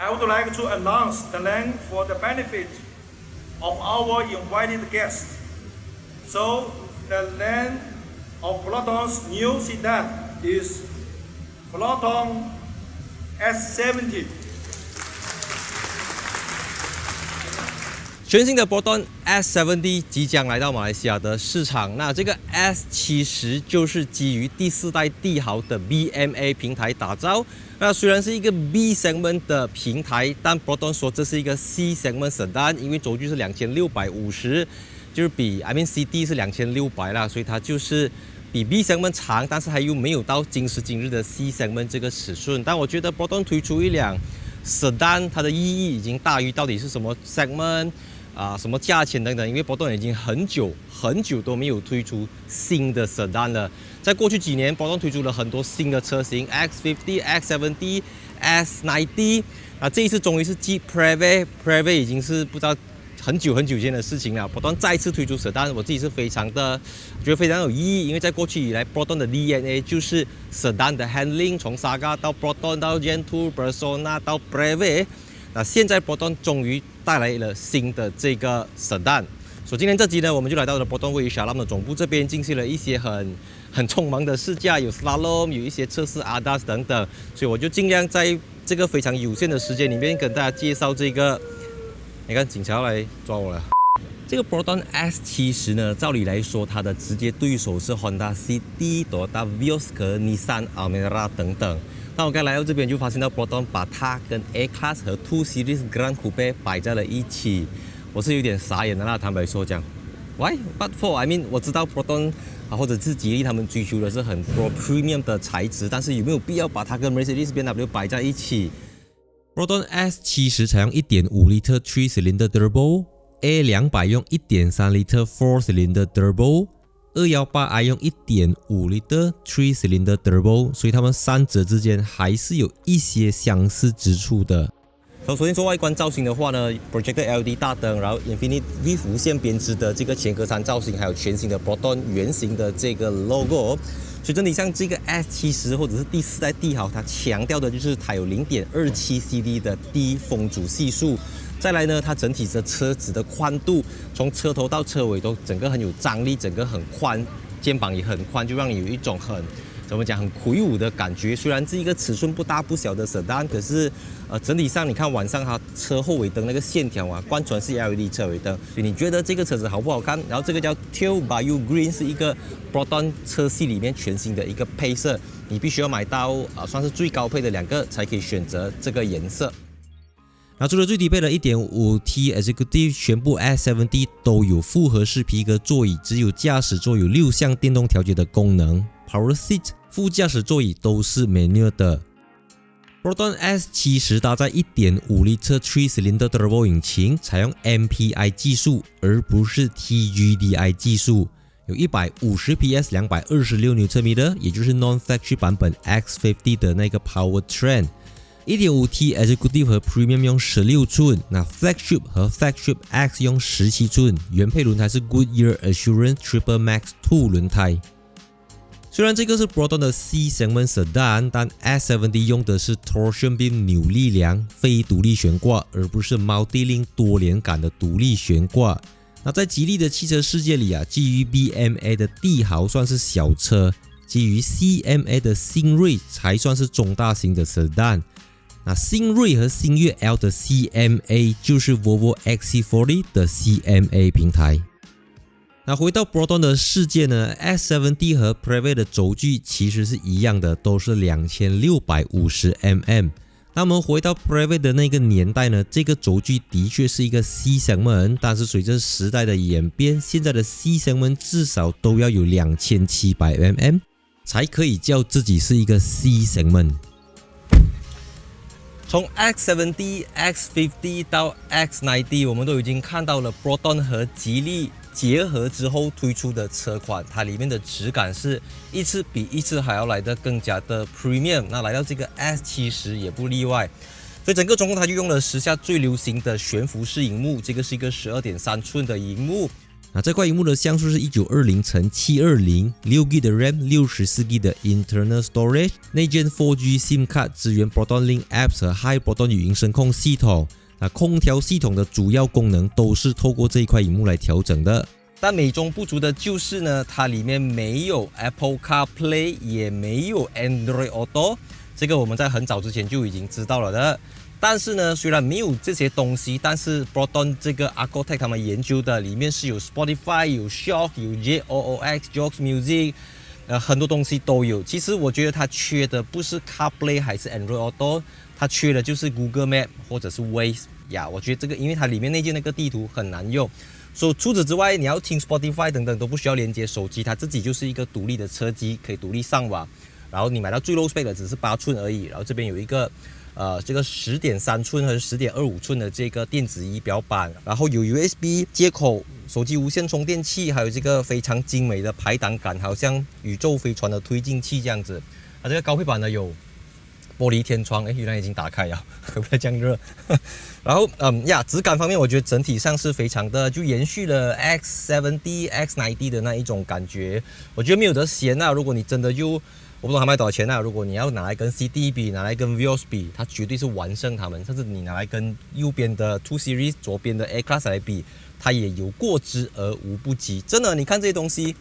I would like to announce the length for the benefit of our invited guests. So, the length of Proton's new sedan is Proton S70. 全新的 Proton S70 即将来到马来西亚的市场。那这个 S70 就是基于第4代帝豪的 BMA 平台打造。那虽然是一个 B segment 的平台，但 Proton 说这是一个 C segment sedan， 因为轴距是2650，就是比 CD 是2600啦，所以它就是比 B segment 长，但是还又没有到今时今日的 C segment 这个尺寸。但我觉得 Proton 推出一辆 sedan， 它的意义已经大于到底是什么 segment。什么价钱等等，因为Proton已经很久都没有推出新的 sedan 了。在过去几年，Proton推出了很多新的车型 ，X50、X70、S90。这一次终于是继 Preve 已经是不知道很久前的事情了。Proton再次推出 sedan， 我自己是觉得非常有意义，因为在过去以来 Proton 的 DNA 就是 sedan 的 handling， 从 Saga 到 Proton 到 Gen2、Persona 到 Preve。那现在 Proton 终于带来了新的这个 sedan， 所以今天这集呢，我们就来到了 Proton 位于沙朗的总部这边，进行了一些很匆忙的试驾，有 slalom， 有一些测试 ADAS 等等，所以我就尽量在这个非常有限的时间里面跟大家介绍这个。你看，警察要来抓我了。这个 Proton S70 呢，照理来说，它的直接对手是 Honda City、Toyota Vios 和 Nissan Almera 等等。那我刚来到这边就发现到 Proton 把它跟 A-Class 和2 Series Grand Coupe 摆在了一起，我是有点傻眼的啦。坦白说讲 ，Why? But for I mean 我知道 Proton 或者是吉利他们追求的是很多 premium 的材质，但是有没有必要把它跟 Mercedes-BMW 摆在一起 ？Proton S70 采用 1.5L 3 cylinder turbo，A200 用 1.3L 4 cylinder turbo。218i 用 1.5L 3 cylinder turbo， 所以它们三者之间还是有一些相似之处的。首先说外观造型的话呢 ，Projected LED 大灯，然后 Infinite Width 无限编织的这个前格栅造型，还有全新的 Proton 圆形的这个 logo。所以整体上这个 S70 或者是第4代帝豪，它强调的就是它有 0.27 CD 的低风阻系数。再来呢，它整体的车子的宽度，从车头到车尾都整个很有张力，整个很宽，肩膀也很宽，就让你有一种很魁梧的感觉。虽然是一个尺寸不大不小的 sedan， 可是整体上你看晚上它车后尾灯那个线条啊，贯穿式 LED 车尾灯，所以你觉得这个车子好不好看？然后这个叫 Teal Bayou Green， 是一个 Proton 车系里面全新的一个配色，你必须要买到算是最高配的2个才可以选择这个颜色。那除了最低配的 1.5T Executive， 全部 S70 都有复合式皮革座椅，只有驾驶座有6项电动调节的功能 ，Power Seat， 副驾驶座椅都是 manual 的。Proton S70 搭载 1.5L 3 cylinder turbo 引擎，采用 MPI 技术，而不是 TGDI 技术，有150 PS 226 Nm， 也就是 Non-Flagship 版本 X50 的那个 Powertrain。1.5T Executive 和 Premium 用16寸，那 Flagship 和 Flagship X 用17寸，原配轮胎是 Goodyear Assurance Triple Max 2轮胎。虽然这个是 Proton 的 C segment sedan， 但 S70 用的是 Torsion Beam 扭力梁非独立悬挂，而不是 Multi-Link 多连杆的独立悬挂。那在吉利的汽车世界里啊，基于 BMA 的帝豪算是小车，基于 CMA 的新锐才算是中大型的 sedan。那新锐和星越 L 的 CMA 就是 Volvo XC40 的 CMA 平台。那回到 Proton 的世界呢 ，S70 和 Preve 的轴距其实是一样的，都是2650mm。那我们回到 Preve 的那个年代呢，这个轴距的确是一个 C segment， 但是随着时代的演变，现在的 C segment 至少都要有2700mm 才可以叫自己是一个 C segment。从 X70、X50 到 X90， 我们都已经看到了 Proton 和吉利结合之后推出的车款，它里面的质感是一次比一次还要来得更加的 premium。那来到这个 S70 也不例外，所以整个中控它就用了时下最流行的悬浮式萤幕，这个是一个 12.3 寸的萤幕。那这块荧幕的像素是1920x720 6GB 的 RAM 64GB 的 internal storage 内建 4G SIM card 支援 Proton Link Apps 和 Hi Proton 语音声控系统。那空调系统的主要功能都是透过这一块荧幕来调整的。但美中不足的就是呢，它里面没有 Apple CarPlay， 也没有 Android Auto， 这个我们在很早之前就已经知道了的。但是呢，虽然没有这些东西，但是 Proton 这个 Arcotech 他们研究的里面是有 Spotify、有 Shock、有 JOOX、JOOX Music， 很多东西都有。其实我觉得它缺的不是 CarPlay 还是 Android Auto， 它缺的就是 Google Map 或者是 Waze 呀。我觉得这个因为它里面内建那个地图很难用。除此之外，你要听 Spotify 等等都不需要连接手机，它自己就是一个独立的车机，可以独立上网。然后你买到最 low spec 的只是8寸而已。然后这边有一个这个10.3寸和10.25寸的这个电子仪表板，然后有 USB 接口、手机无线充电器，还有这个非常精美的排挡杆，好像宇宙飞船的推进器这样子。这个高配版呢有玻璃天窗，原来已经打开了，会不会这样热？然后质感方面，我觉得整体上是非常的，就延续了 X70、X90 的那一种感觉。我觉得没有得嫌啊，如果你真的我不懂它卖多少钱啊，如果你要拿来跟 CD 比，拿来跟 Vios 比，它绝对是完胜他们。甚至你拿来跟右边的 Two Series、左边的 A Class 来比，它也有过之而无不及。真的，你看这些东西。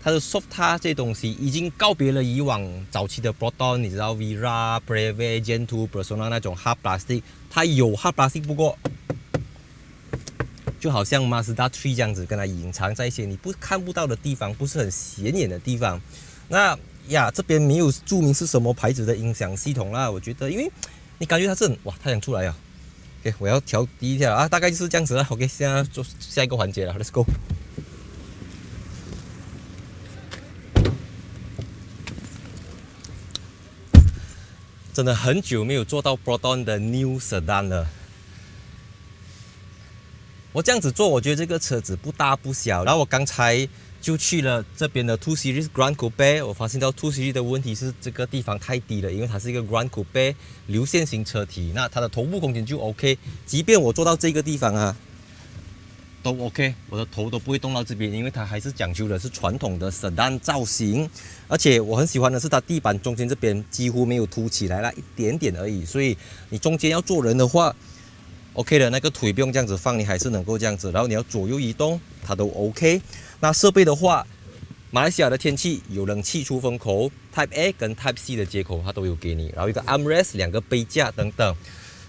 它的 Softa 这些东西已经告别了以往早期的 Proton， 你知道 Vera、Preve、Gen2、Persona 那种 Hard Plastic， 它有 Hard Plastic， 不过就好像 Mazda 3这样子，跟它隐藏在一些你看不到的地方，不是很显眼的地方。那这边没有注明是什么牌子的音响系统啦，我觉得，因为你感觉它是哇，太阳出来了。OK， 我要调低一下啊，大概就是这样子了。OK， 现在做下一个环节了 ，Let's go。真的很久没有坐到 Proton 的 New Sedan 了。我这样子做，我觉得这个车子不大不小。然后我刚才就去了这边的 Two Series Grand Coupe， 我发现到 Two Series 的问题是这个地方太低了，因为它是一个 Grand Coupe 流线型车体，那它的头部空间就 OK。即便我坐到这个地方啊，都 OK， 我的头都不会动到这边，因为它还是讲究的是传统的 Sedan 造型。而且我很喜欢的是它地板中间这边几乎没有凸起来了，一点点而已，所以你中间要坐人的话 OK 的，那个腿不用这样子放，你还是能够这样子，然后你要左右移动它都 OK。那设备的话，马来西亚的天气有冷气出风口 Type A 跟 Type C 的接口它都有给你，然后一个 armrest 2个杯架等等，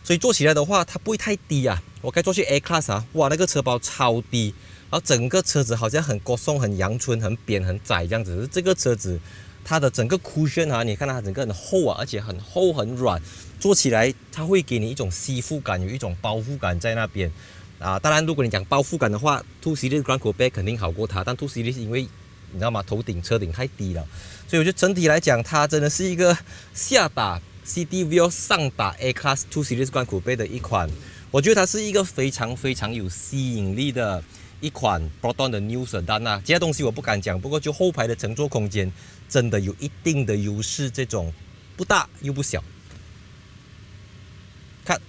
所以坐起来的话它不会太低啊。我该坐去 A Class 啊，哇，那个车包超低，然后整个车子好像很高耸、很阳春、很扁、很窄这样子。这个车子它的整个 cushion 啊，你看它整个很厚啊，而且很厚很软，坐起来它会给你一种吸附感，有一种包覆感在那边啊。当然，如果你讲包覆感的话，Two Series Grand Coupe 肯定好过它，但 Two Series 因为你知道吗，车顶太低了，所以我觉得整体来讲，它真的是一个下打 CD Vios 上打 A Class Two Series Grand Coupe 的一款。我觉得它是一个非常非常有吸引力的一款 Proton 的 New Sedan 啊，其他东西我不敢讲，不过就后排的乘坐空间真的有一定的优势，这种不大又不小。看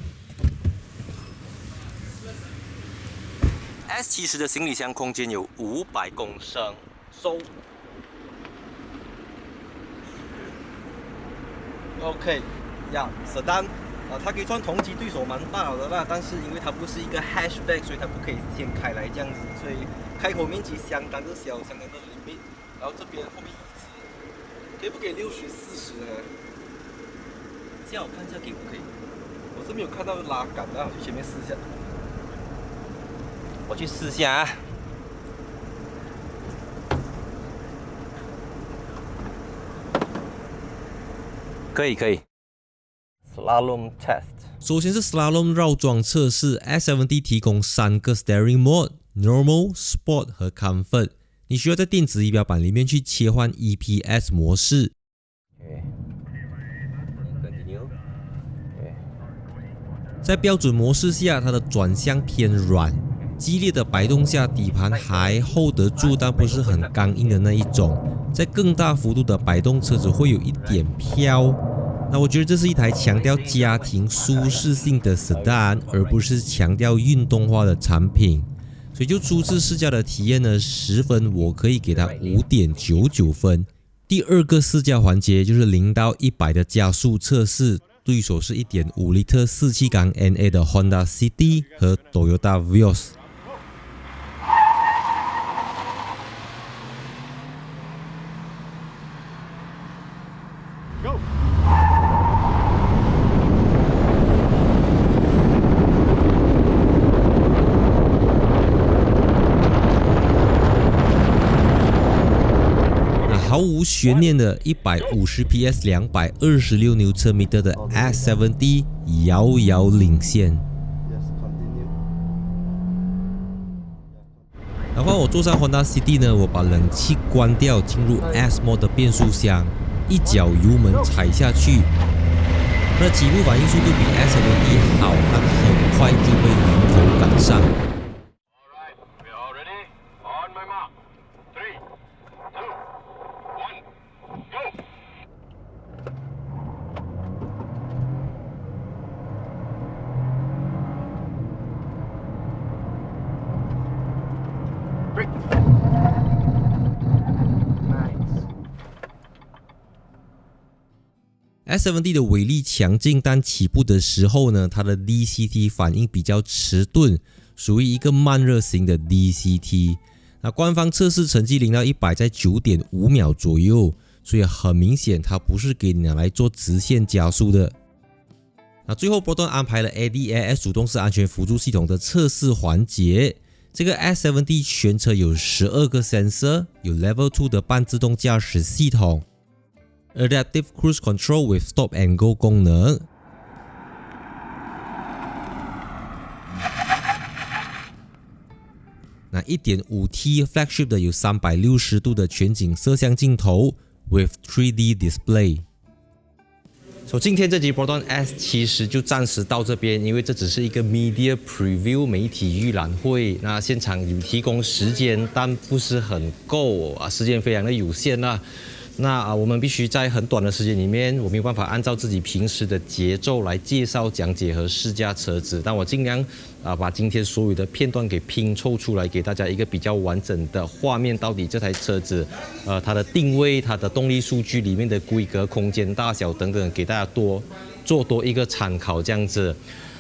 S70 的行李箱空间有500公升，收。OK， Sedan。它可以算同级对手蛮大的啦，但是因为它不是一个 hatchback， 所以它不可以掀开来这样子，所以开口面积相当的小，相当的隐秘。然后这边后面椅子可以不给60、40呢？这样我看一下可以不可以？我是没有看到拉杆的，我去前面试一下。我去试一下啊。可以。Slalom test。首先是 Slalom 绕桩测试 ，S70 提供3个 Steering Mode、Normal、Sport 和 Comfort。你需要在电子仪表板里面去切换 EPS 模式。在标准模式下，它的转向偏软，激烈的摆动下，底盘还 hold 得住，但不是很刚硬的那一种。在更大幅度的摆动，车子会有一点飘。那我觉得这是一台强调家庭舒适性的 Sedan， 而不是强调运动化的产品。所以就初次试驾的体验呢，10分我可以给它5.99分。第二个试驾环节就是0到100的加速测试，对手是1.5 L 四气缸 NA 的 Honda City 和 Toyota Vios。毫无悬念的150 PS 226 Nm 的 S70 遥遥领先。然后我坐上 Honda City 呢，我把冷气关掉，进入 S Mode 的变速箱，一脚油门踩下去，那起步反应速度比 S70 好，但很快就被迎头赶上。S70 的尾力强劲，但起步的时候呢，它的 DCT 反应比较迟钝，属于一个慢热型的 DCT。那官方测试成绩0到100在 9.5 秒左右，所以很明显它不是给你拿来做直线加速的。那最后波顿安排了 ADAS 主动式安全辅助系统的测试环节。这个 S70 全车有12个 sensor， 有 Level 2的半自动驾驶系统。Adaptive Cruise Control with Stop and Go 功能。那 1.5T Flagship 的有360度的全景摄像镜头 with 3D display。今天这集 Proton S70就暂时到这边，因为这只是一个 Media Preview 媒体预览会。那现场有提供时间，但不是很够啊，时间非常的有限啊。那我们必须在很短的时间里面，我没有办法按照自己平时的节奏来介绍、讲解和试驾车子，但我尽量把今天所有的片段给拼凑出来，给大家一个比较完整的画面。到底这台车子，它的定位、它的动力数据里面的规格、空间大小等等，给大家做多一个参考这样子。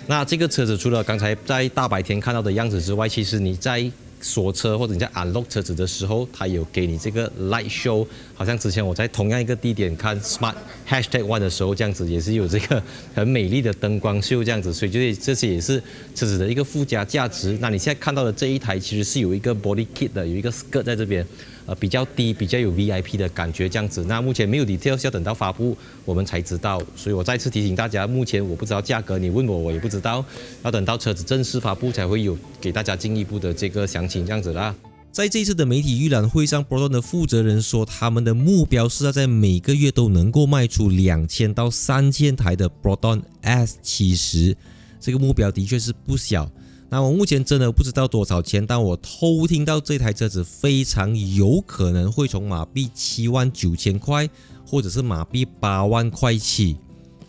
那这个车子除了刚才在大白天看到的样子之外，其实你在锁车或者你在 unlock 车子的时候，它有给你这个 light show， 好像之前我在同样一个地点看 Smart #1 的时候，这样子也是有这个很美丽的灯光秀这样子，所以这些也是车子的一个附加价值。那你现在看到的这一台其实是有一个 body kit 的，有一个 skirt 在这边，比较低，比较有 VIP 的感觉这样子。那目前没有 details， 要等到发布我们才知道。所以我再次提醒大家，目前我不知道价格，你问我也不知道，要等到车子正式发布才会有给大家进一步的这个详情这样子啦。在这次的媒体预览会上 Proton 的负责人说，他们的目标是要在每个月都能够卖出2000到3000台的 Proton S70， 这个目标的确是不小。那我目前真的不知道多少钱，但我偷听到这台车子非常有可能会从马币79000块，或者是马币8万块起。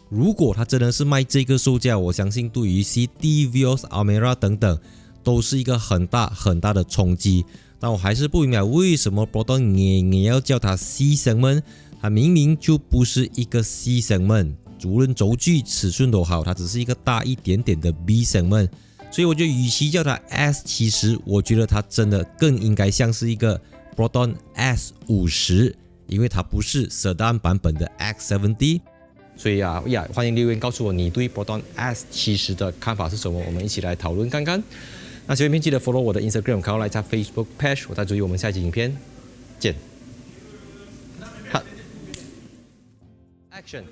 如果它真的是卖这个售价，我相信对于 City、Vios、Almera 等等都是一个很大的冲击。但我还是不明白为什么 Proton 也要叫它 C segment， 它明明就不是一个 C segment， 无论轴距尺寸都好，它只是一个大一点点的 B segment。所以我觉得与其叫它 S70， 我觉得它真的更应该像是一个 Proton S50， 因为它不是 Sedan 版本的 X70。所以欢迎留言告诉我你对 Proton S70的看法是什么，我们一起来讨论看看。那喜欢片记得 follow 我的 Instagram， 还有来加 Facebook page， 我再注意我们下期影片见。Cut Action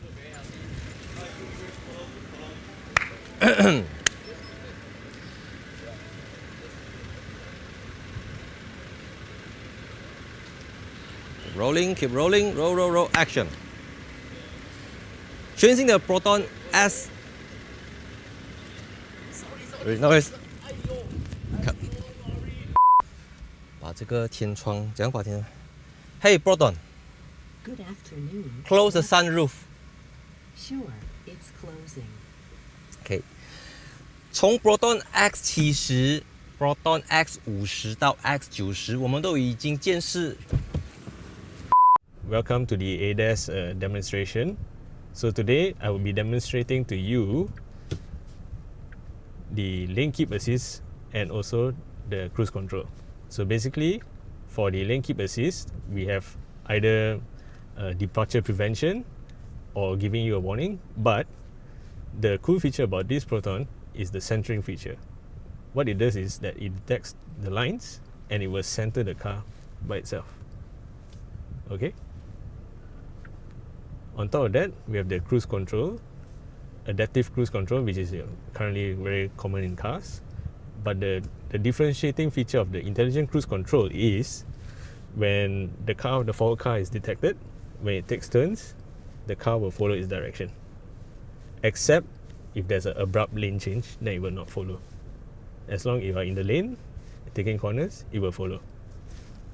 Rolling, keep rolling, roll, action。全新的 Proton S， 把这个天窗怎样把天？Hey Proton, Good afternoon. close the sunroof. Sure, it's closing. OK， 从 Proton X70 Proton X50 到 X90，我们都已经见识。Welcome to the ADAS demonstration. So today I will be demonstrating to you the lane keep assist and also the cruise control. So basically, for the lane keep assist, we have either departure prevention or giving you a warning. But the cool feature about this Proton is the centering feature. What it does is that it detects the lines and it will center the car by itself. Okay? On top of that, we have the cruise control, adaptive cruise control, which is currently very common in cars. But the differentiating feature of the intelligent cruise control is when the forward car is detected, when it takes turns, the car will follow its direction. Except if there's an abrupt lane change, then it will not follow. As long as you are in the lane, taking corners, it will follow.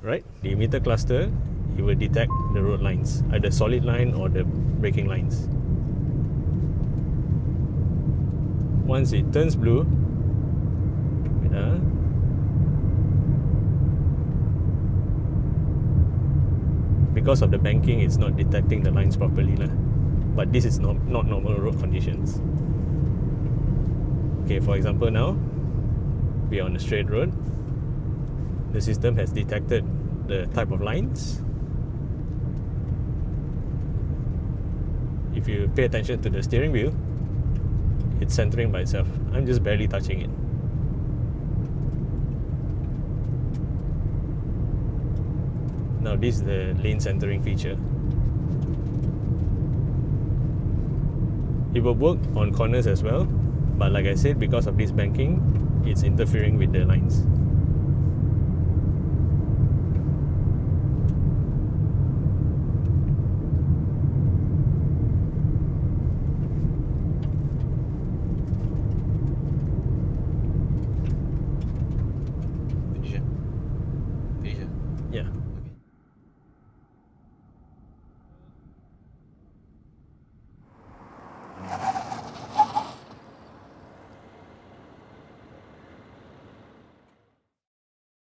Right? The emitter cluster, it will detect the road lines, either solid line or the braking lines. Once it turns blue, because of the banking, it's not detecting the lines properly. But this is not normal road conditions. Okay, for example now, we are on a straight road. The system has detected the type of lines. If you pay attention to the steering wheel, it's centering by itself. I'm just barely touching it. Now this is the lane centering feature. It will work on corners as well, but like I said, because of this banking, it's interfering with the lines.